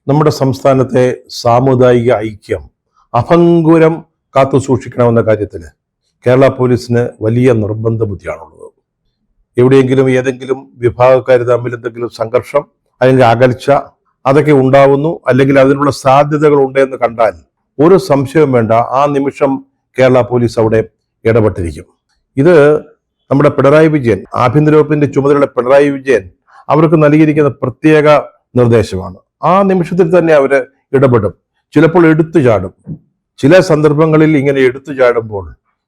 നമ്മുടെ സംസ്ഥാനത്തെ സാമുദായിക ഐക്യം അഭംഗുരം കാത്തു സൂക്ഷിക്കണമെന്ന കാര്യത്തിൽ കേരള പോലീസിന് വലിയ നിർബന്ധ ബുദ്ധിയാണുള്ളത്. എവിടെയെങ്കിലും ഏതെങ്കിലും വിഭാഗക്കാർ തമ്മിൽ എന്തെങ്കിലും സംഘർഷം അല്ലെങ്കിൽ അകൽച്ച അതൊക്കെ ഉണ്ടാവുന്നു, അല്ലെങ്കിൽ അതിനുള്ള സാധ്യതകൾ ഉണ്ടെന്ന് കണ്ടാൽ ഒരു സംശയവും വേണ്ട, ആ നിമിഷം കേരള പോലീസ് അവിടെ ഇടപെട്ടിരിക്കും. ഇത് നമ്മുടെ പിണറായി വിജയൻ, ആഭ്യന്തര വകുപ്പിന്റെ ചുമതലയുള്ള പിണറായി വിജയൻ അവർക്ക് നൽകിയിരിക്കുന്ന പ്രത്യേക നിർദ്ദേശമാണ്. ആ നിമിഷത്തിൽ തന്നെ അവര് ഇടപെടും. ചിലപ്പോൾ എടുത്തു ചാടും. ചില സന്ദർഭങ്ങളിൽ ഇങ്ങനെ എടുത്തു ചാടുമ്പോൾ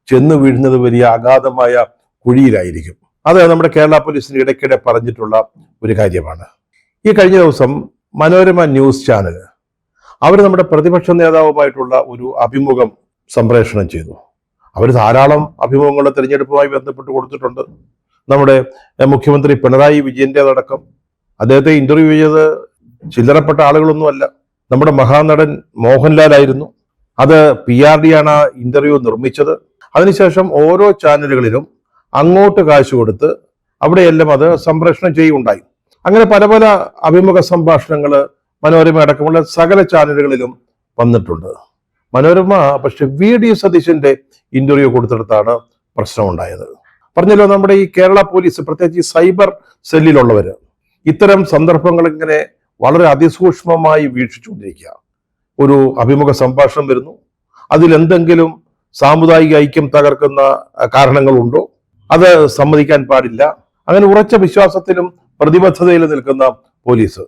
ചെന്ന് വീഴുന്നത് വലിയ അഗാധമായ കുഴിയിലായിരിക്കും. അത് നമ്മുടെ കേരള പോലീസിന് ഇടയ്ക്കിടെ പറഞ്ഞിട്ടുള്ള ഒരു കാര്യമാണ്. ഈ കഴിഞ്ഞ ദിവസം മനോരമ ന്യൂസ് ചാനൽ അവർ നമ്മുടെ പ്രതിപക്ഷ നേതാവുമായിട്ടുള്ള ഒരു അഭിമുഖം സംപ്രേഷണം ചെയ്തു. അവർ ധാരാളം അഭിമുഖങ്ങൾ തെരഞ്ഞെടുപ്പുമായി ബന്ധപ്പെട്ട് കൊടുത്തിട്ടുണ്ട്. നമ്മുടെ മുഖ്യമന്ത്രി പിണറായി വിജയൻ്റെതടക്കം അദ്ദേഹത്തെ ഇന്റർവ്യൂ ചെയ്ത് ചില്ലറപ്പെട്ട ആളുകളൊന്നുമല്ല. നമ്മുടെ മഹാനടൻ മോഹൻലാൽ ആയിരുന്നു. അത് PRD ആണ് ഇന്റർവ്യൂ നിർമ്മിച്ചത്. അതിനുശേഷം ഓരോ ചാനലുകളിലും അങ്ങോട്ട് കാശ് കൊടുത്ത് അവിടെയെല്ലാം അത് സംപ്രേഷണം ചെയ്യുകയുണ്ടായി. അങ്ങനെ പല പല അഭിമുഖ സംഭാഷണങ്ങൾ മനോരമ അടക്കമുള്ള സകല ചാനലുകളിലും വന്നിട്ടുണ്ട്. മനോരമ പക്ഷെ VD സതീശന്റെ ഇന്റർവ്യൂ കൊടുത്തിടത്താണ് പ്രശ്നമുണ്ടായത്. പറഞ്ഞല്ലോ, നമ്മുടെ ഈ കേരള പോലീസ്, പ്രത്യേകിച്ച് ഈ സൈബർ സെല്ലിലുള്ളവര് ഇത്തരം സന്ദർഭങ്ങൾ ഇങ്ങനെ വളരെ അതിസൂക്ഷ്മമായി വീക്ഷിച്ചുകൊണ്ടിരിക്കുക. ഒരു അഭിമുഖ സംഭാഷണം വരുന്നു, അതിലെന്തെങ്കിലും സാമുദായിക ഐക്യം തകർക്കുന്ന കാരണങ്ങളുണ്ടോ, അത് സമ്മതിക്കാൻ പാടില്ല. അങ്ങനെ ഉറച്ച വിശ്വാസത്തിലും പ്രതിബദ്ധതയിലും നിൽക്കുന്ന പോലീസ്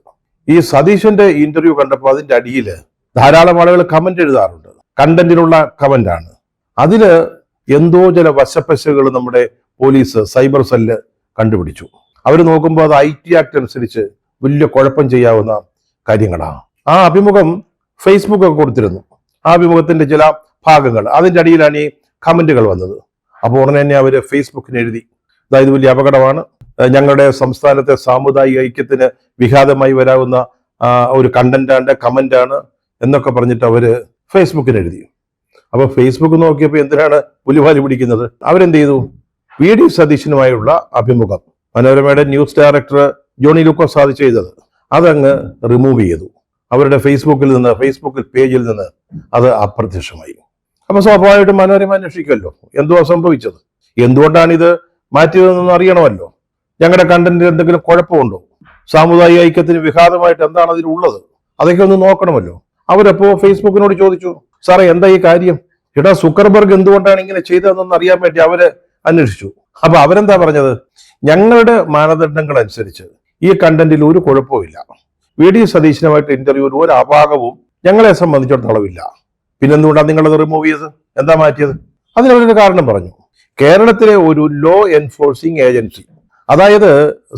ഈ സതീശന്റെ ഇന്റർവ്യൂ കണ്ടപ്പോൾ അതിന്റെ അടിയിൽ ധാരാളം ആളുകൾ കമന്റ് എഴുതാറുണ്ട്. കണ്ടന്റിനുള്ള കമന്റാണ്. അതില് എന്തോ ചില വശപ്പശകൾ നമ്മുടെ പോലീസ് സൈബർ സെല്ല് കണ്ടുപിടിച്ചു. അവർ നോക്കുമ്പോൾ അത് IT ആക്ട് അനുസരിച്ച് വലിയ കുഴപ്പം ചെയ്യാവുന്ന കാര്യങ്ങളാണ്. ആ അഭിമുഖം ഫേസ്ബുക്ക് ഒക്കെ കൊടുത്തിരുന്നു. ആ അഭിമുഖത്തിന്റെ ചില ഭാഗങ്ങൾ, അതിന്റെ അടിയിലാണ് ഈ കമന്റുകൾ വന്നത്. അപ്പോൾ ഉടനെ തന്നെ അവര് ഫേസ്ബുക്കിന് എഴുതി, അതായത് വലിയ അപകടമാണ്, ഞങ്ങളുടെ സംസ്ഥാനത്തെ സാമുദായിക ഐക്യത്തിന് വിഘാതമായി വരാവുന്ന ഒരു കണ്ടന്റാണ്, കമന്റാണ് എന്നൊക്കെ പറഞ്ഞിട്ട് അവര് ഫേസ്ബുക്കിന് എഴുതി. അപ്പൊ ഫേസ്ബുക്ക് നോക്കിയപ്പോൾ എന്തിനാണ് പുലിവാലി പിടിക്കുന്നത്? അവരെന്ത് ചെയ്തു? VD സതീശനുമായുള്ള അഭിമുഖം മനോരമയുടെ ന്യൂസ് ഡയറക്ടർ ജോണി ലൂക്കോസ് അത് ചെയ്തത്, അതങ്ങ് റിമൂവ് ചെയ്തു. അവരുടെ ഫേസ്ബുക്ക് പേജിൽ നിന്ന് അത് അപ്രത്യക്ഷമായി. അപ്പൊ സ്വാഭാവികമായിട്ടും മനോരമ അന്വേഷിക്കുമല്ലോ എന്തുവാ സംഭവിച്ചത്, എന്തുകൊണ്ടാണ് ഇത് മാറ്റിയതെന്നൊന്നും അറിയണമല്ലോ. ഞങ്ങളുടെ കണ്ടന്റിൽ എന്തെങ്കിലും കുഴപ്പമുണ്ടോ, സാമുദായിക ഐക്യത്തിന് വിഘാതമായിട്ട് എന്താണ് അതിലുള്ളത്, അതൊക്കെ ഒന്ന് നോക്കണമല്ലോ. അവരപ്പോ ഫേസ്ബുക്കിനോട് ചോദിച്ചു, സാറേ എന്താ ഈ കാര്യം, എടാ സുക്കർബർഗ് എന്തുകൊണ്ടാണ് ഇങ്ങനെ ചെയ്തതെന്നൊന്ന് അറിയാൻ വേണ്ടി അവര് അന്വേഷിച്ചു. അപ്പൊ അവരെന്താ പറഞ്ഞത്? ഞങ്ങളുടെ മാനദണ്ഡങ്ങൾ അനുസരിച്ച് ഈ കണ്ടന്റിൽ ഒരു കുഴപ്പമില്ല. VD സതീശനുമായിട്ട് ഇന്റർവ്യൂവിൽ ഒരു അപാകവും ഞങ്ങളെ സംബന്ധിച്ചിടത്തോളം ഇല്ല. പിന്നെന്തുകൊണ്ടാണ് നിങ്ങളത് റിമൂവ് ചെയ്തത്, എന്താ മാറ്റിയത്? അതിനവരൊരു കാരണം പറഞ്ഞു. കേരളത്തിലെ ഒരു ലോ എൻഫോഴ്സിംഗ് ഏജൻസി, അതായത്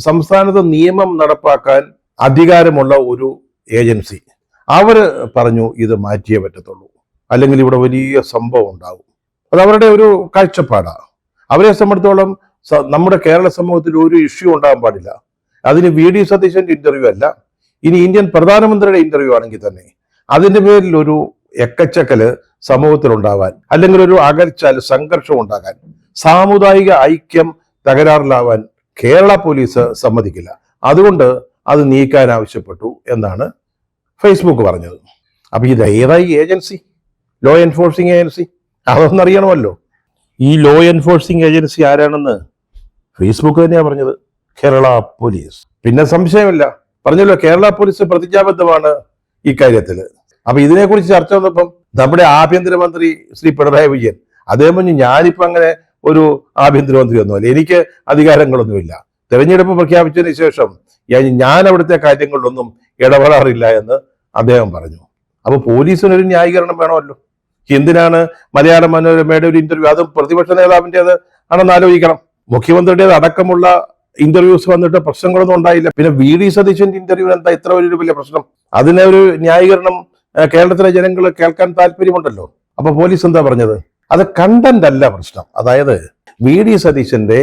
സംസ്ഥാനത്ത് നിയമം നടപ്പാക്കാൻ അധികാരമുള്ള ഒരു ഏജൻസി, അവര് പറഞ്ഞു ഇത് മാറ്റിയേ പറ്റത്തുള്ളൂ, അല്ലെങ്കിൽ ഇവിടെ വലിയ സംഭവം ഉണ്ടാകും. അത് അവരുടെ ഒരു കാഴ്ചപ്പാടാണ്. അവരെ സംബന്ധിച്ചോളം നമ്മുടെ കേരള സമൂഹത്തിൽ ഒരു ഇഷ്യൂ ഉണ്ടാകാൻ പാടില്ല. അതിന് VD സതീശന്റെ ഇന്റർവ്യൂ അല്ല, ഇനി ഇന്ത്യൻ പ്രധാനമന്ത്രിയുടെ ഇന്റർവ്യൂ ആണെങ്കിൽ തന്നെ അതിന്റെ പേരിൽ ഒരു എക്കച്ചക്കല് സമൂഹത്തിൽ ഉണ്ടാവാൻ, അല്ലെങ്കിൽ ഒരു അകൽച്ച, സംഘർഷം ഉണ്ടാകാൻ, സാമുദായിക ഐക്യം തകരാറിലാവാൻ കേരള പോലീസ് സമ്മതിക്കില്ല. അതുകൊണ്ട് അത് നീക്കാൻ ആവശ്യപ്പെട്ടു എന്നാണ് ഫേസ്ബുക്ക് പറഞ്ഞത്. അപ്പൊ ഇത് ഏതായി ഏജൻസി? ലോ എൻഫോഴ്സിംഗ് ഏജൻസി, അതൊന്നറിയണമല്ലോ. ഈ ലോ എൻഫോഴ്സിംഗ് ഏജൻസി ആരാണെന്ന് ഫേസ്ബുക്ക് തന്നെയാണ് പറഞ്ഞത്, കേരള പോലീസ്. പിന്നെ സംശയമില്ല, പറഞ്ഞല്ലോ കേരള പോലീസ് പ്രതിജ്ഞാബദ്ധമാണ് ഇക്കാര്യത്തില്. അപ്പൊ ഇതിനെക്കുറിച്ച് ചർച്ച വന്നപ്പം നമ്മുടെ ആഭ്യന്തരമന്ത്രി ശ്രീ പിണറായി വിജയൻ അദ്ദേഹം പറഞ്ഞു, ഞാനിപ്പോ അങ്ങനെ ഒരു ആഭ്യന്തരമന്ത്രി ഒന്നുമല്ല, എനിക്ക് അധികാരങ്ങളൊന്നുമില്ല, തെരഞ്ഞെടുപ്പ് പ്രഖ്യാപിച്ചതിന് ശേഷം ഞാൻ അവിടുത്തെ കാര്യങ്ങളിലൊന്നും ഇടപെടാറില്ല എന്ന് അദ്ദേഹം പറഞ്ഞു. അപ്പൊ പോലീസിനൊരു ന്യായീകരണം വേണമല്ലോ. എന്തിനാണ് മലയാള മനോരമയുടെ ഒരു ഇന്റർവ്യൂ, അതും പ്രതിപക്ഷ നേതാവിൻ്റെത് ആണെന്ന് ആലോചിക്കണം. മുഖ്യമന്ത്രിയുടേത് അടക്കമുള്ള ഇന്റർവ്യൂസ് വന്നിട്ട് പ്രശ്നങ്ങളൊന്നും ഉണ്ടായില്ല. പിന്നെ VD സതീശന്റെ ഇന്റർവ്യൂ എന്താ ഇത്ര വലിയ പ്രശ്നം? അതിനെ ഒരു ന്യായീകരണം കേരളത്തിലെ ജനങ്ങൾ കേൾക്കാൻ താല്പര്യമുണ്ടല്ലോ. അപ്പൊ പോലീസ് എന്താ പറഞ്ഞത്? അത് കണ്ടന്റ് അല്ല പ്രശ്നം, അതായത് VD സതീശന്റെ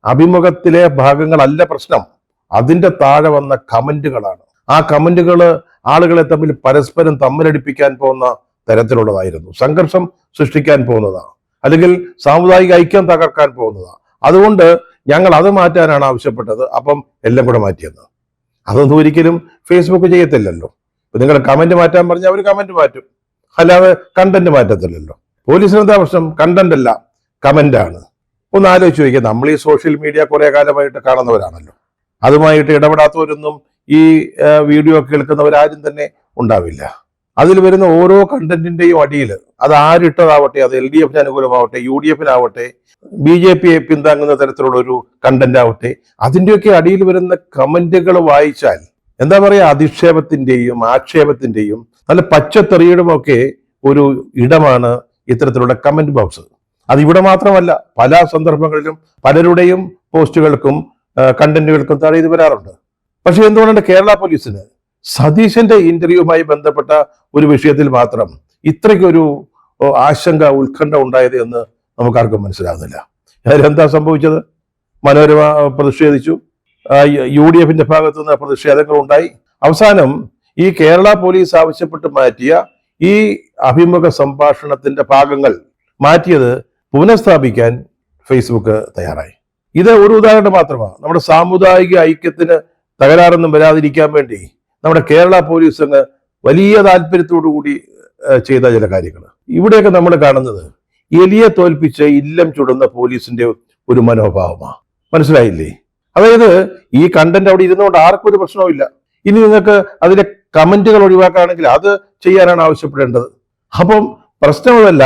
അഭിമുഖത്തിലെ ഭാഗങ്ങളല്ല പ്രശ്നം, അതിന്റെ താഴെ വന്ന കമന്റുകളാണ്. ആ കമന്റുകൾ ആളുകളെ തമ്മിൽ പരസ്പരം തമ്മിലടിപ്പിക്കാൻ പോകുന്ന തരത്തിലുള്ളതായിരുന്നു, സംഘർഷം സൃഷ്ടിക്കാൻ പോകുന്നതാണ്, അല്ലെങ്കിൽ സാമുദായിക ഐക്യം തകർക്കാൻ പോകുന്നതാണ്. അതുകൊണ്ട് ഞങ്ങൾ അത് മാറ്റാനാണ് ആവശ്യപ്പെട്ടത്, അപ്പം എല്ലാം കൂടെ മാറ്റിയെന്ന്. അതൊന്നും ഒരിക്കലും ഫേസ്ബുക്ക് ചെയ്യത്തില്ലല്ലോ. നിങ്ങൾ കമന്റ് മാറ്റാൻ പറഞ്ഞാൽ അവർ കമന്റ് മാറ്റും, അല്ലാതെ കണ്ടന്റ് മാറ്റത്തില്ലല്ലോ. പോലീസിന് എന്താ പ്രശ്നം? കണ്ടന്റ് അല്ല, കമന്റ് ആണ്. ഒന്ന് ആലോചിച്ച് നോക്കിയാൽ, നമ്മൾ ഈ സോഷ്യൽ മീഡിയ കുറെ കാലമായിട്ട് കാണുന്നവരാണല്ലോ. അതുമായിട്ട് ഇടപെടാത്തവരൊന്നും ഈ വീഡിയോ കേൾക്കുന്നവരാരും തന്നെ ഉണ്ടാവില്ല. അതിൽ വരുന്ന ഓരോ കണ്ടന്റിന്റെയും അടിയിൽ അത് ആരിട്ടതാവട്ടെ, അത് LDF അനുകൂലമാവട്ടെ, UDF BJP പിന്താങ്ങുന്ന തരത്തിലുള്ള ഒരു കണ്ടന്റ് ആവട്ടെ, അതിന്റെയൊക്കെ അടിയിൽ വരുന്ന കമന്റുകൾ വായിച്ചാൽ എന്താ പറയാ, അധിക്ഷേപത്തിന്റെയും ആക്ഷേപത്തിന്റെയും നല്ല പച്ചത്തെറിയുടെയും ഒക്കെ ഒരു ഇടമാണ് ഇത്തരത്തിലുള്ള കമന്റ് ബോക്സ്. അത് ഇവിടെ മാത്രമല്ല, പല സന്ദർഭങ്ങളിലും പലരുടെയും പോസ്റ്റുകൾക്കും കണ്ടന്റുകൾക്കും താഴെ ഇത് വരാറുണ്ട്. പക്ഷെ എന്തുകൊണ്ടാണ് കേരള പോലീസിന് സതീശന്റെ ഇന്റർവ്യൂവുമായി ബന്ധപ്പെട്ട ഒരു വിഷയത്തിൽ മാത്രം ഇത്രയ്ക്കൊരു ആശങ്ക, ഉത്കണ്ഠ ഉണ്ടായത് എന്ന് നമുക്കാർക്കും മനസ്സിലാകുന്നില്ല. അതിലെന്താ സംഭവിച്ചത്? മനോരമ പ്രതിഷേധിച്ചു, UDF ഭാഗത്തു നിന്ന് പ്രതിഷേധങ്ങൾ ഉണ്ടായി. അവസാനം ഈ കേരള പോലീസ് ആവശ്യപ്പെട്ട് മാറ്റിയ ഈ അഭിമുഖ സംഭാഷണത്തിന്റെ ഭാഗങ്ങൾ മാറ്റിയത് പുനഃസ്ഥാപിക്കാൻ ഫേസ്ബുക്ക് തയ്യാറായി. ഇത് ഒരു ഉദാഹരണം മാത്രമാണ്. നമ്മുടെ സാമുദായിക ഐക്യത്തിന് തകരാറൊന്നും വരാതിരിക്കാൻ വേണ്ടി നമ്മുടെ കേരള പോലീസ് അങ്ങ് വലിയ താല്പര്യത്തോടു കൂടി ചെയ്ത ചില കാര്യങ്ങൾ. ഇവിടെയൊക്കെ നമ്മൾ കാണുന്നത് എലിയെ തോൽപ്പിച്ച് ഇല്ലം ചുടുന്ന പോലീസിന്റെ ഒരു മനോഭാവമാണ്. മനസ്സിലായില്ലേ? അതായത് ഈ കണ്ടന്റ് അവിടെ ഇരുന്നുകൊണ്ട് ആർക്കും ഒരു പ്രശ്നവുമില്ല. ഇനി നിങ്ങൾക്ക് അതിലെ കമന്റുകൾ ഒഴിവാക്കുകയാണെങ്കിൽ അത് ചെയ്യാനാണ് ആവശ്യപ്പെടേണ്ടത്. അപ്പം പ്രശ്നമല്ല,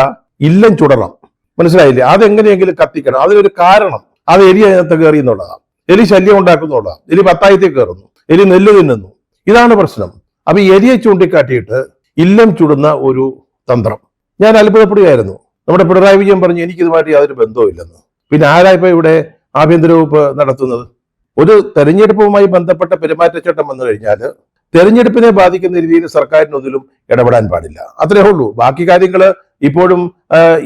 ഇല്ലം ചുടണം. മനസ്സിലായില്ലേ? അതെങ്ങനെയെങ്കിലും കത്തിക്കണം. അതിനൊരു കാരണം, അത് എലി അതിനകത്ത് കയറി എന്നുള്ളതാണ്. എലി ശല്യം ഉണ്ടാക്കുന്നുള്ളതാണ്. എലി പത്തായത്തിൽ കയറുന്നു, എലി നെല്ല് തിന്നുന്നു. ഇതാണ് പ്രശ്നം. അപ്പൊ ഈ എലിയെ ചൂണ്ടിക്കാട്ടിയിട്ട് ഇല്ലം ചുടുന്ന ഒരു തന്ത്രം. ഞാൻ അത്ഭുതപ്പെടുകയായിരുന്നു. നമ്മുടെ പിണറായി വിജയൻ പറഞ്ഞു എനിക്കിതുമായിട്ട് യാതൊരു ബന്ധവുമില്ലെന്ന്. പിന്നെ ആരായിപ്പോ ഇവിടെ ആഭ്യന്തര വകുപ്പ് നടത്തുന്നത്? ഒരു തെരഞ്ഞെടുപ്പുമായി ബന്ധപ്പെട്ട പെരുമാറ്റച്ചട്ടം വന്നു കഴിഞ്ഞാൽ തെരഞ്ഞെടുപ്പിനെ ബാധിക്കുന്ന രീതിയിൽ സർക്കാരിനൊന്നിലും ഇടപെടാൻ പാടില്ല. അത്രേ ഉള്ളൂ. ബാക്കി കാര്യങ്ങൾ ഇപ്പോഴും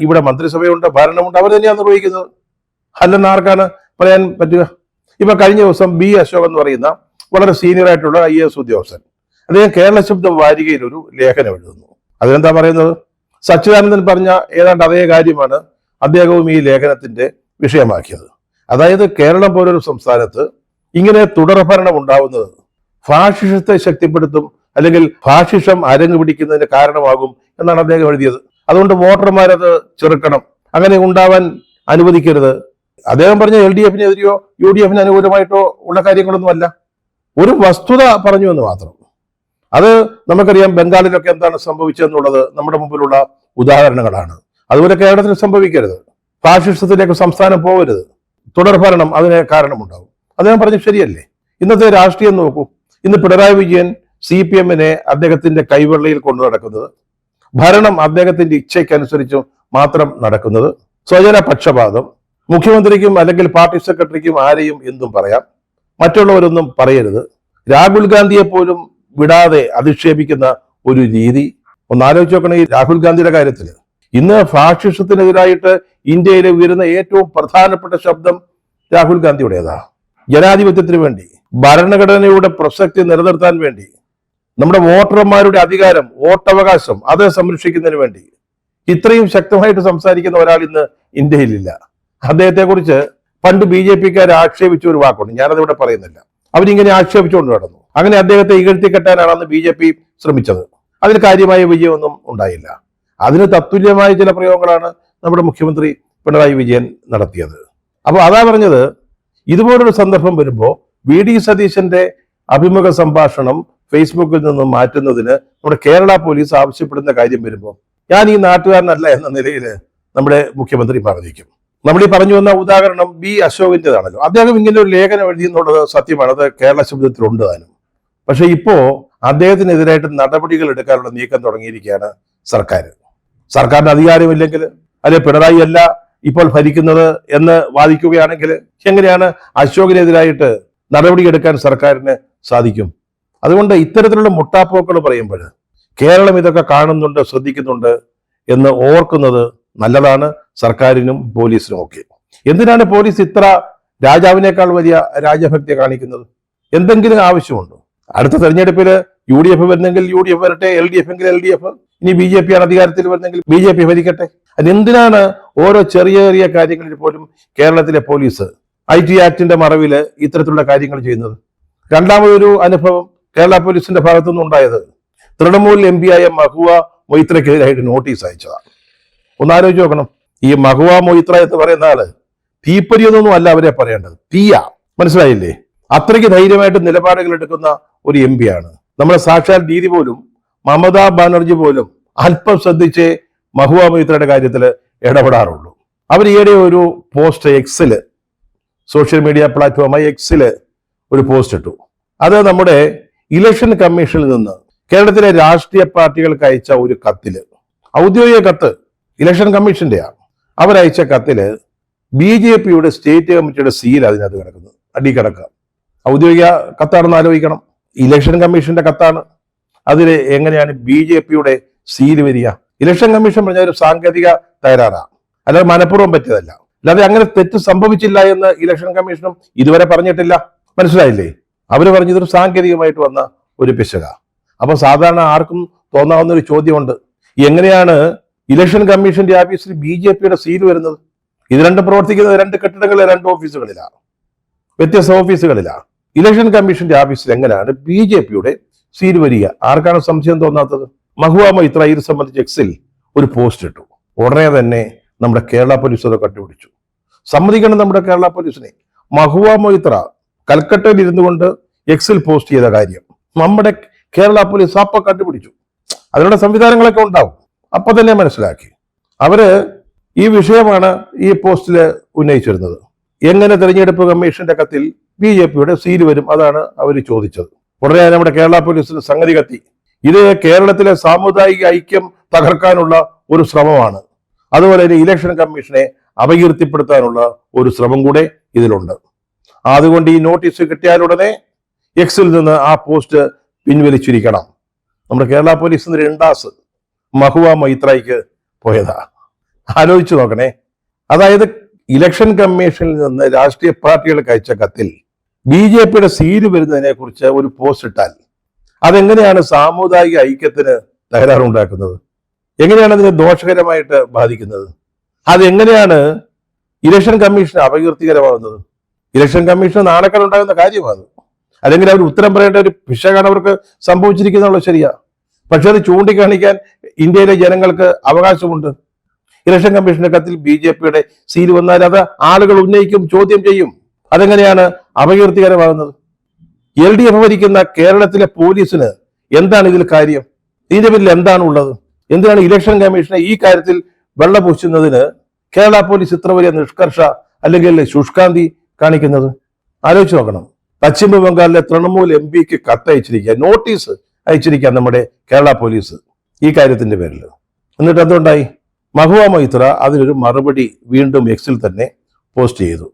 ഇവിടെ മന്ത്രിസഭയുണ്ട്, ഭരണമുണ്ട്, അവർ തന്നെയാണ് നിർവഹിക്കുന്നത്. അല്ലെന്ന് ആർക്കാണ് പറയാൻ പറ്റുക? ഇപ്പൊ കഴിഞ്ഞ ദിവസം B. അശോക് എന്ന് പറയുന്ന വളരെ സീനിയർ ആയിട്ടുള്ള IAS ഉദ്യോഗസ്ഥൻ, അദ്ദേഹം കേരള ശബ്ദം വാരികയിൽ ഒരു ലേഖനം എഴുതുന്നു. അതിനെന്താ പറയുന്നത്? സച്ചിദാനന്ദൻ പറഞ്ഞ ഏതാണ്ട് അതേ കാര്യമാണ് അദ്ദേഹവും ഈ ലേഖനത്തിന്റെ വിഷയമാക്കിയത്. അതായത് കേരളം പോലൊരു സംസ്ഥാനത്ത് ഇങ്ങനെ തുടർഭരണം ഉണ്ടാവുന്നത് ഫാഷിസത്തെ ശക്തിപ്പെടുത്തും, അല്ലെങ്കിൽ ഫാഷിസം അരങ്ങ് പിടിക്കുന്നതിന് കാരണമാകും എന്നാണ് അദ്ദേഹം എഴുതിയത്. അതുകൊണ്ട് വോട്ടർമാരത് ചെറുക്കണം, അങ്ങനെ ഉണ്ടാവാൻ അനുവദിക്കരുത്. അദ്ദേഹം പറഞ്ഞ LDF-നെതിരെയോ UDF അനുകൂലമായിട്ടോ ഉള്ള കാര്യങ്ങളൊന്നുമല്ല, ഒരു വസ്തുത പറഞ്ഞു എന്ന് മാത്രം. അത് നമുക്കറിയാം ബംഗാളിലൊക്കെ എന്താണ് സംഭവിച്ചതെന്നുള്ളത് നമ്മുടെ മുമ്പിലുള്ള ഉദാഹരണങ്ങളാണ്. അതുപോലെ കേരളത്തിൽ സംഭവിക്കരുത്, ഫാഷിസത്തിലേക്ക് സംസ്ഥാനം പോകരുത്, തുടർഭരണം അതിന് കാരണമുണ്ടാകും. അദ്ദേഹം പറഞ്ഞു ശരിയല്ലേ? ഇന്നത്തെ രാഷ്ട്രീയം നോക്കൂ. ഇന്ന് പിണറായി വിജയൻ CPM-നെ അദ്ദേഹത്തിന്റെ കൈവെള്ളയിൽ കൊണ്ടു നടക്കുന്നത്, ഭരണം അദ്ദേഹത്തിന്റെ ഇച്ഛയ്ക്കനുസരിച്ച് മാത്രം നടക്കുന്നത്, സ്വജന പക്ഷപാതം, മുഖ്യമന്ത്രിക്കും അല്ലെങ്കിൽ പാർട്ടി സെക്രട്ടറിക്കും ആരെയും എന്തും പറയാം, മറ്റുള്ളവരൊന്നും പറയരുത്, രാഹുൽ ഗാന്ധിയെ പോലും വിടാതെ അധിക്ഷേപിക്കുന്ന ഒരു രീതി. ഒന്ന് ആലോചിച്ച് നോക്കണം. ഈ രാഹുൽ ഗാന്ധിയുടെ കാര്യത്തിൽ ഇന്ന് ഫാഷിസത്തിനെതിരായിട്ട് ഇന്ത്യയിൽ ഉയരുന്ന ഏറ്റവും പ്രധാനപ്പെട്ട ശബ്ദം രാഹുൽ ഗാന്ധിയുടേതാ. ജനാധിപത്യത്തിന് വേണ്ടി, ഭരണഘടനയുടെ പ്രസക്തി നിലനിർത്താൻ വേണ്ടി, നമ്മുടെ വോട്ടർമാരുടെ അധികാരം, വോട്ടവകാശം അത് സംരക്ഷിക്കുന്നതിന് വേണ്ടി ഇത്രയും ശക്തമായിട്ട് സംസാരിക്കുന്ന ഒരാൾ ഇന്ന് ഇന്ത്യയിലില്ല. അദ്ദേഹത്തെ കുറിച്ച് പണ്ട് BJP-ക്കാർ ആക്ഷേപിച്ച ഒരു വാക്കുണ്ട്, ഞാനതിവിടെ പറയുന്നില്ല. അവരിങ്ങനെ ആക്ഷേപിച്ചുകൊണ്ട് നടന്നു. അങ്ങനെ അദ്ദേഹത്തെ ഇകഴ്ത്തിക്കെട്ടാനാണെന്ന് BJP ശ്രമിച്ചത്. അതിന് കാര്യമായ വിജയമൊന്നും ഉണ്ടായില്ല. അതിന് തത്തുല്യമായ ചില പ്രയോഗങ്ങളാണ് നമ്മുടെ മുഖ്യമന്ത്രി പിണറായി വിജയൻ നടത്തിയത്. അപ്പോൾ അതാ പറഞ്ഞത്, ഇതുപോലൊരു സന്ദർഭം വരുമ്പോൾ VD സതീശന്റെ അഭിമുഖ സംഭാഷണം ഫേസ്ബുക്കിൽ നിന്നും മാറ്റുന്നതിന് നമ്മുടെ കേരള പോലീസ് ആവശ്യപ്പെടുന്ന കാര്യം വരുമ്പോൾ ഞാൻ ഈ നാട്ടുകാരനല്ല എന്ന നിലയിൽ നമ്മുടെ മുഖ്യമന്ത്രി പറഞ്ഞേക്കും. നമ്മൾ ഈ പറഞ്ഞു വന്ന ഉദാഹരണം B. അശോകിൻ്റെതാണല്ലോ. അദ്ദേഹം ഇങ്ങനെ ഒരു ലേഖനം എഴുതി എന്നുള്ളത് സത്യമാണ്, അത് കേരള ശബ്ദത്തിലുണ്ട് താനും. പക്ഷെ ഇപ്പോ അദ്ദേഹത്തിനെതിരായിട്ട് നടപടികൾ എടുക്കാനുള്ള നീക്കം തുടങ്ങിയിരിക്കുകയാണ് സർക്കാർ. സർക്കാരിന് അധികാരമില്ലെങ്കിൽ, അല്ലെ പിണറായി അല്ല ഇപ്പോൾ ഭരിക്കുന്നത് എന്ന് വാദിക്കുകയാണെങ്കിൽ എങ്ങനെയാണ് അശോകിനെതിരായിട്ട് നടപടിയെടുക്കാൻ സർക്കാരിന് സാധിക്കും? അതുകൊണ്ട് ഇത്തരത്തിലുള്ള മുട്ടാപ്പോക്കൾ പറയുമ്പോൾ കേരളം ഇതൊക്കെ കാണുന്നുണ്ട്, ശ്രദ്ധിക്കുന്നുണ്ട് എന്ന് ഓർക്കുന്നത് നല്ലതാണ് സർക്കാരിനും പോലീസിനും ഒക്കെ. എന്തിനാണ് പോലീസ് ഇത്ര രാജാവിനേക്കാൾ വലിയ രാജഭക്തി കാണിക്കുന്നത്? എന്തെങ്കിലും ആവശ്യമുണ്ടോ? അടുത്ത തെരഞ്ഞെടുപ്പിൽ UDF വരുന്നെങ്കിൽ UDF വരട്ടെ, LDF എങ്കിൽ LDF, ഇനി BJP ആണ് അധികാരത്തിൽ വരുന്നെങ്കിൽ BJP ഭരിക്കട്ടെ. അതിനെന്തിനാണ് ഓരോ ചെറിയ ചെറിയ കാര്യങ്ങളിൽ പോലും കേരളത്തിലെ പോലീസ് IT ആക്ടിന്റെ മറവിൽ ഇത്തരത്തിലുള്ള കാര്യങ്ങൾ ചെയ്യുന്നത്? രണ്ടാമതൊരു അനുഭവം കേരള പോലീസിന്റെ ഭാഗത്തുനിന്ന് ഉണ്ടായത്, തൃണമൂൽ എം പി ആയ മഹുവ മൊയ്ത്രയ്ക്കെതിരായിട്ട് നോട്ടീസ് അയച്ചതാണ്. ഒന്ന് ആലോചിച്ച് നോക്കണം. ഈ മഹുവ മൊയ്ത്ര എന്ന് പറയുന്ന ആള് തീപ്പൊരിയൊന്നും അല്ല അവരെ പറയേണ്ടത്, തീയാ. മനസ്സിലായില്ലേ? അത്രയ്ക്ക് ധൈര്യമായിട്ട് നിലപാടുകൾ എടുക്കുന്ന ഒരു എം പി ആണ്. നമ്മുടെ സാക്ഷാൽ ദീദി പോലും, മമതാ ബാനർജി പോലും അല്പം ശ്രദ്ധിച്ച് മഹുവ മൊയ്ത്രയുടെ കാര്യത്തിൽ ഇടപെടാറുള്ളൂ. അവർ ഈയിടെ ഒരു പോസ്റ്റ് എക്സില്, സോഷ്യൽ മീഡിയ പ്ലാറ്റ്ഫോമായി എക്സില് ഒരു പോസ്റ്റ് ഇട്ടു. അത് നമ്മുടെ ഇലക്ഷൻ കമ്മീഷനിൽ നിന്ന് കേരളത്തിലെ രാഷ്ട്രീയ പാർട്ടികൾക്ക് അയച്ച ഒരു കത്തില്, ഔദ്യോഗിക കത്ത് ഇലക്ഷൻ കമ്മീഷന്റെയാണ്. അവരയച്ച കത്തില് BJPയുടെ സ്റ്റേറ്റ് കമ്മിറ്റിയുടെ സീൽ അതിനകത്ത് കിടക്കുന്നത്, അടി കിടക്കുക. ഔദ്യോഗിക കത്താണെന്ന് ആലോചിക്കണം. ഇലക്ഷൻ കമ്മീഷന്റെ കത്താണ്. അതിൽ എങ്ങനെയാണ് BJPയുടെ സീല് വരിക? ഇലക്ഷൻ കമ്മീഷൻ പറഞ്ഞ ഒരു സാങ്കേതിക തകരാറാണ്, അല്ലാതെ മനഃപൂർവ്വം പറ്റിയതല്ല. അല്ലാതെ അങ്ങനെ തെറ്റ് സംഭവിച്ചില്ല എന്ന് ഇലക്ഷൻ കമ്മീഷനും ഇതുവരെ പറഞ്ഞിട്ടില്ല. മനസ്സിലായില്ലേ? അവര് പറഞ്ഞതൊരു സാങ്കേതികമായിട്ട് വന്ന ഒരു പിശക. അപ്പൊ സാധാരണ ആർക്കും തോന്നാവുന്ന ഒരു ചോദ്യമുണ്ട്, എങ്ങനെയാണ് ഇലക്ഷൻ കമ്മീഷന്റെ ഓഫീസിൽ BJPയുടെ സീൽ വരുന്നത്? ഇത് രണ്ടും പ്രവർത്തിക്കുന്നത് രണ്ട് കെട്ടിടങ്ങളിലെ രണ്ട് ഓഫീസുകളിലാണ്, വ്യത്യസ്ത ഓഫീസുകളിലാണ്. ഇലക്ഷൻ കമ്മീഷന്റെ ഓഫീസിൽ എങ്ങനെയാണ് BJPയുടെ സീൽ വരിക? ആർക്കാണ് സംശയം തോന്നാത്തത്? മഹുവ മൊയ്ത്ര ഇത് സംബന്ധിച്ച് എക്സിൽ ഒരു പോസ്റ്റ് ഇട്ടു. ഉടനെ തന്നെ നമ്മുടെ കേരള പോലീസ് അത് കണ്ടുപിടിച്ചു. സമ്മതിക്കണം നമ്മുടെ കേരള പോലീസിനെ. മഹുവ മൊയ്ത്ര കൽക്കട്ടയിൽ ഇരുന്നു കൊണ്ട് എക്സിൽ പോസ്റ്റ് ചെയ്ത കാര്യം നമ്മുടെ കേരള പോലീസ് അപ്പൊ കണ്ടുപിടിച്ചു. അതിനുള്ള സംവിധാനങ്ങളൊക്കെ ഉണ്ടാവും. അപ്പൊ തന്നെ മനസ്സിലാക്കി. അവര് ഈ വിഷയമാണ് ഈ പോസ്റ്റില് ഉന്നയിച്ചിരുന്നത്. എങ്ങനെ തെരഞ്ഞെടുപ്പ് കമ്മീഷന്റെ കത്തിൽ BJPയുടെ സീൽ വരും? അതാണ് അവർ ചോദിച്ചത്. ഉടനെ നമ്മുടെ കേരള പോലീസിന് സംഗതി കത്തി. ഇത് കേരളത്തിലെ സാമുദായിക ഐക്യം തകർക്കാനുള്ള ഒരു ശ്രമമാണ്. അതുപോലെ തന്നെ ഇലക്ഷൻ കമ്മീഷനെ അപകീർത്തിപ്പെടുത്താനുള്ള ഒരു ശ്രമം കൂടെ ഇതിലുണ്ട്. അതുകൊണ്ട് ഈ നോട്ടീസ് കിട്ടിയാലുടനെ എക്സിൽ നിന്ന് ആ പോസ്റ്റ് പിൻവലിച്ചിരിക്കണം. നമ്മുടെ കേരള പോലീസ് രണ്ടാസ് മഹുവ മൊയ്ത്രയ്ക്ക് പോയതാ. ആലോചിച്ചു നോക്കണേ. അതായത് ഇലക്ഷൻ കമ്മീഷനിൽ നിന്ന് രാഷ്ട്രീയ പാർട്ടികൾക്ക് അയച്ച കത്തിൽ BJPയുടെ സീല് വരുന്നതിനെ കുറിച്ച് ഒരു പോസ്റ്റ് ഇട്ടാൽ അതെങ്ങനെയാണ് സാമുദായിക ഐക്യത്തിന് തകരാറുണ്ടാക്കുന്നത്? എങ്ങനെയാണ് അതിനെ ദോഷകരമായിട്ട് ബാധിക്കുന്നത്? അതെങ്ങനെയാണ് ഇലക്ഷൻ കമ്മീഷൻ അപകീർത്തികരമാകുന്നത്? ഇലക്ഷൻ കമ്മീഷൻ നാണക്കേടുണ്ടാകുന്ന കാര്യമാണ്. അല്ലെങ്കിൽ അവർ ഉത്തരം പറയേണ്ട ഒരു പിശകാണ് അവർക്ക് സംഭവിച്ചിരിക്കുന്നുള്ളത്, ശരിയാ. പക്ഷെ അത് ചൂണ്ടിക്കാണിക്കാൻ ഇന്ത്യയിലെ ജനങ്ങൾക്ക് അവകാശമുണ്ട്. ഇലക്ഷൻ കമ്മീഷന്റെ കത്തിൽ BJPയുടെ സീൽ വന്നാൽ അത് ആളുകൾ ഉന്നയിക്കും, ചോദ്യം ചെയ്യും. അതെങ്ങനെയാണ് അപകീർത്തികരമാകുന്നത്? LDF ഭരിക്കുന്ന കേരളത്തിലെ പോലീസിന് എന്താണ് ഇതിൽ കാര്യം? ഇതിന്റെ പേരിൽ എന്താണ് ഉള്ളത്? എന്തിനാണ് ഇലക്ഷൻ കമ്മീഷനെ ഈ കാര്യത്തിൽ വെള്ളപൂശുന്നതിന് കേരള പോലീസ് ഇത്ര വലിയ നിഷ്കർഷ അല്ലെങ്കിൽ ശുഷ്കാന്തി കാണിക്കുന്നത്? ആലോചിച്ച് നോക്കണം. പശ്ചിമ ബംഗാളിലെ തൃണമൂൽ MPക്ക് കത്തയച്ചിരിക്കുക, നോട്ടീസ് അയച്ചിരിക്കുക നമ്മുടെ കേരള പോലീസ് ഈ കാര്യത്തിന്റെ പേരിൽ. എന്നിട്ട് എന്തുണ്ടായി? മഹുവ മൊയ്ത്ര അതിനൊരു മറുപടി വീണ്ടും എക്സിൽ തന്നെ പോസ്റ്റ് ചെയ്തു.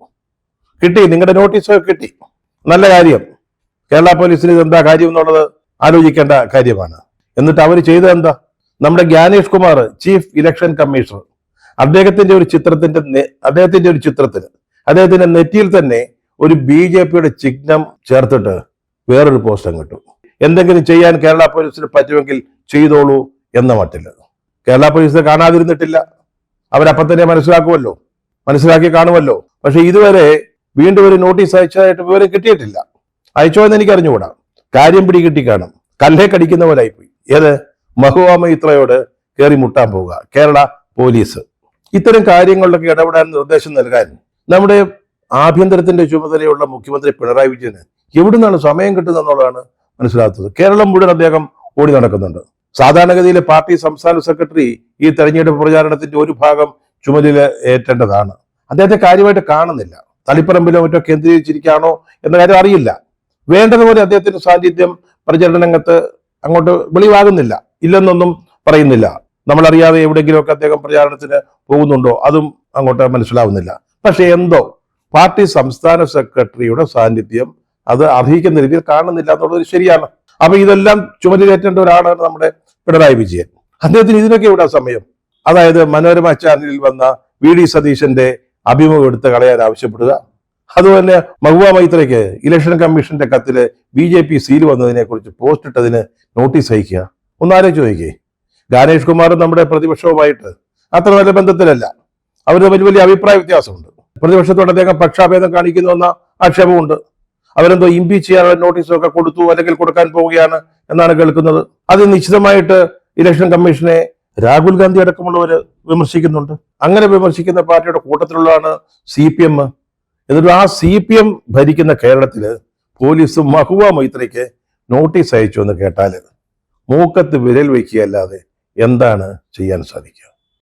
കിട്ടി, നിങ്ങളുടെ നോട്ടീസ് കിട്ടി, നല്ല കാര്യം. കേരള പോലീസിന് ഇതെന്താ കാര്യം എന്നുള്ളത് ആലോചിക്കേണ്ട കാര്യമാണ്. എന്നിട്ട് അവർ ചെയ്തത് എന്താ? നമ്മുടെ Gyanesh Kumar, chief election commissioner, അദ്ദേഹത്തിന്റെ ഒരു ചിത്രത്തിന് അദ്ദേഹത്തിന്റെ നെറ്റിയിൽ തന്നെ ഒരു BJPയുടെ ചിഹ്നം ചേർത്തിട്ട് വേറൊരു പോസ്റ്റ് കിട്ടും. എന്തെങ്കിലും ചെയ്യാൻ കേരള പോലീസിന് പറ്റുമെങ്കിൽ ചെയ്തോളൂ എന്ന മട്ടില്ല. കേരള പോലീസ് കാണാതിരുന്നിട്ടില്ല. അവരപ്പം തന്നെ മനസ്സിലാക്കി കാണുമല്ലോ. പക്ഷെ ഇതുവരെ വീണ്ടും ഒരു നോട്ടീസ് അയച്ചതായിട്ട് വിവരം കിട്ടിയിട്ടില്ല. അയച്ചോ എന്ന് എനിക്ക് അറിഞ്ഞുകൂടാ. കാര്യം പിടികിട്ടി കാണും. കല്ലേ കടിക്കുന്ന പോലെ ആയിപ്പോയി. ഏത്? മഹുവ മൊയ്ത്രയോട് കയറി മുട്ടാൻ പോവുക കേരള പോലീസ്. ഇത്തരം കാര്യങ്ങളിലൊക്കെ ഇടപെടാൻ നിർദ്ദേശം നൽകാൻ നമ്മുടെ ആഭ്യന്തരത്തിന്റെ ചുമതലയുള്ള മുഖ്യമന്ത്രി പിണറായി വിജയന് എവിടുന്നാണ് സമയം കിട്ടുന്നത് എന്നുള്ളതാണ് മനസ്സിലാത്തത്. കേരളം മുഴുവൻ അദ്ദേഹം ഓടി നടക്കുന്നുണ്ട്. സാധാരണഗതിയിലെ പാർട്ടി സംസ്ഥാന സെക്രട്ടറി ഈ തെരഞ്ഞെടുപ്പ് പ്രചാരണത്തിന്റെ ഒരു ഭാഗം ചുമതല ഏറ്റേണ്ടതാണ്. അദ്ദേഹത്തെ കാര്യമായിട്ട് കാണുന്നില്ല. തളിപ്പറമ്പിലോ മറ്റോ കേന്ദ്രീകരിച്ചിരിക്കുകയാണോ എന്ന കാര്യം അറിയില്ല. വേണ്ടതുപോലെ അദ്ദേഹത്തിന്റെ സാന്നിധ്യം പ്രചരണ രംഗത്ത് അങ്ങോട്ട് വെളിവാകുന്നില്ല. ഇല്ലെന്നൊന്നും പറയുന്നില്ല. നമ്മളറിയാതെ എവിടെയെങ്കിലുമൊക്കെ അദ്ദേഹം പ്രചാരണത്തിന് പോകുന്നുണ്ടോ അതും അങ്ങോട്ട് മനസ്സിലാവുന്നില്ല. പക്ഷെ എന്തോ പാർട്ടി സംസ്ഥാന സെക്രട്ടറിയുടെ സാന്നിധ്യം അത് അർഹിക്കുന്ന രീതിയിൽ കാണുന്നില്ല എന്നുള്ളത് ശരിയാണ്. അപ്പൊ ഇതെല്ലാം ചുമതലയേറ്റേണ്ട ഒരാളാണ് നമ്മുടെ പിണറായി വിജയൻ. അദ്ദേഹത്തിന് ഇതിനൊക്കെ ഇവിടെ സമയം. അതായത് മനോരമ ചാനലിൽ വന്ന VD സതീശന്റെ അഭിമുഖം എടുത്ത് കളയാൻ ആവശ്യപ്പെടുക. അതുപോലെ മഹുവ മൊയ്ത്രയ്ക്ക് ഇലക്ഷൻ കമ്മീഷന്റെ കത്തില് BJP സീൽ വന്നതിനെ കുറിച്ച് പോസ്റ്റ് ഇട്ടതിന് നോട്ടീസ് അയക്കുക. ഒന്നാലോചിച്ച് നോക്കിയേ. ജ്ഞാനേഷ് കുമാർ നമ്മുടെ പ്രതിപക്ഷവുമായിട്ട് അത്ര നല്ല ബന്ധത്തിലല്ല. അവരുടെ വലിയ അഭിപ്രായ വ്യത്യാസമുണ്ട്. പ്രതിപക്ഷത്തോട് അദ്ദേഹം പക്ഷാഭേദം കാണിക്കുന്നുവെന്ന ആക്ഷേപമുണ്ട്. അവരെന്തോ ഇംപീച്ച് ചെയ്യാനുള്ള നോട്ടീസൊക്കെ കൊടുത്തു അല്ലെങ്കിൽ കൊടുക്കാൻ പോവുകയാണ് എന്നാണ് കേൾക്കുന്നത്. അത് നിശ്ചിതമായിട്ട് ഇലക്ഷൻ കമ്മീഷനെ രാഹുൽ ഗാന്ധി അടക്കമുള്ളവർ വിമർശിക്കുന്നുണ്ട്. അങ്ങനെ വിമർശിക്കുന്ന പാർട്ടിയുടെ കൂട്ടത്തിലുള്ളതാണ് CPM. എന്നിട്ട് ആ CPM ഭരിക്കുന്ന കേരളത്തില് പോലീസ് മഹുവ മൈത്രയ്ക്ക് നോട്ടീസ് അയച്ചു എന്ന് കേട്ടാൽ മൂക്കത്ത് വിരൽ വയ്ക്കുകയല്ലാതെ എന്താണ് ചെയ്യാൻ സാധിക്കുക?